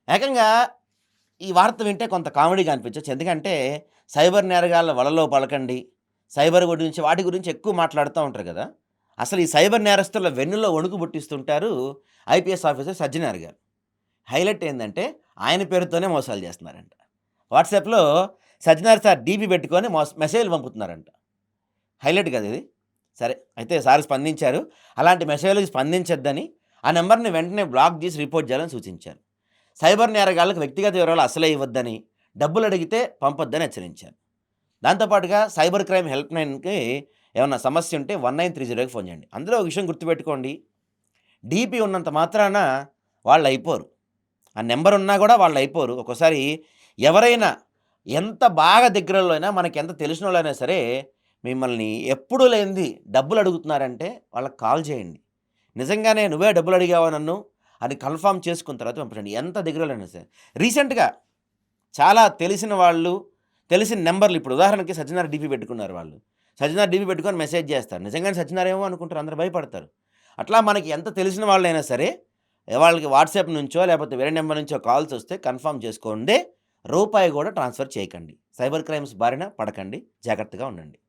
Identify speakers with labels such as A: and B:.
A: ఏకంగా ఈ వార్త వింటే కొంత కామెడీగా అనిపించొచ్చు. ఎందుకంటే సైబర్ నేరగాళ్ళ వలలో పడకండి. సైబర్ గురించి వాటి గురించి ఎక్కువ మాట్లాడుతా ఉంటారు గదా! అసలు ఈ సైబర్ నేరస్తుల వెన్నులో వణుకు పుట్టిస్తుంటారు ఐపీఎస్ ఆఫీసర్ సజ్జనార్ గారు. హైలైట్ ఏందంటే ఆయన పేరుతోనే మోసాలు చేస్తున్నారంట. వాట్సాప్‌లో సజ్జనార్ సార్ డీపీ పెట్టుకొని మెసేజ్‌లు పంపుతున్నారంట. హైలైట్ గదా ఇది. సరే అయితే సార్ స్పందించారు. అలాంటి మెసేజ్‌లకి స్పందించొద్దని ఆ నంబర్‌ని వెంటనే బ్లాక్ జేసి రిపోర్ట్ చేయాలని సూచించారు. సైబర్ నేరగాళ్ళకి వ్యక్తిగత వివరాలు అస్సలే ఇవ్వద్దని, డబ్బులడిగితే పంపొద్దని హెచ్చరించారు. దాంతో పాటుగా సైబర్ క్రైమ్ హెల్ప్‌లైన్‌కి ఏమన్నా సమస్య ఉంటే 1930కి ఫోన్ చేయండి. అందులో ఒక విషయం గుర్తుపెట్టుకోండి. డీపీ ఉన్నంత మాత్రాన వాళ్ళయిపోరు. ఆ నంబర్ ఉన్నా గూడా వాళ్ళయిపోరు. ఒక్కోసారి ఎవరైనా ఎంత బాగా దగ్గరోళ్ళైనా మనకెంత తెలిసినోళ్ళైనా సరే మిమ్మల్ని ఎప్పుడూ లేనిది డబ్బులడుగుతున్నారంటే వాళ్ళకి కాల్ చేయండి. నిజంగానే నువ్వే డబ్బులడిగావా నన్ను అని కన్ఫర్మ్ చేసుకున్న తర్వాత పంపించండి. ఎంత దగ్గరోళ్ళైనా సరే. రీసెంట్‌గా చాలా తెలిసిన వాళ్ళు, తెలిసిన నంబర్‌లు ఇప్పుడు ఉదాహరణకి సజ్జనార్ డీపీ పెట్టుకున్నారు వాళ్ళు. సజ్జనార్ డీపీ పెట్టుకొని మెసేజ్ జేస్తారు. నిజంగానే సజ్జనారేమో అనుకుంటారు. అందరూ భయపడతారు. అట్లా మనకి ఎంత తెలిసిన వాళ్ళైనా సరే, వాళ్ళకి వాట్సాప్ నుంచో, లేపోతే వేరే నంబర్ నుంచో కాల్సొస్తే కన్ఫర్మ్ చేసుకోండి. రూపాయి గూడా ట్రాన్స్‌ఫర్ చేయకండి. సైబర్ క్రైమ్స్ బారిన పడకండి. జాగ్రత్తగా ఉండండి.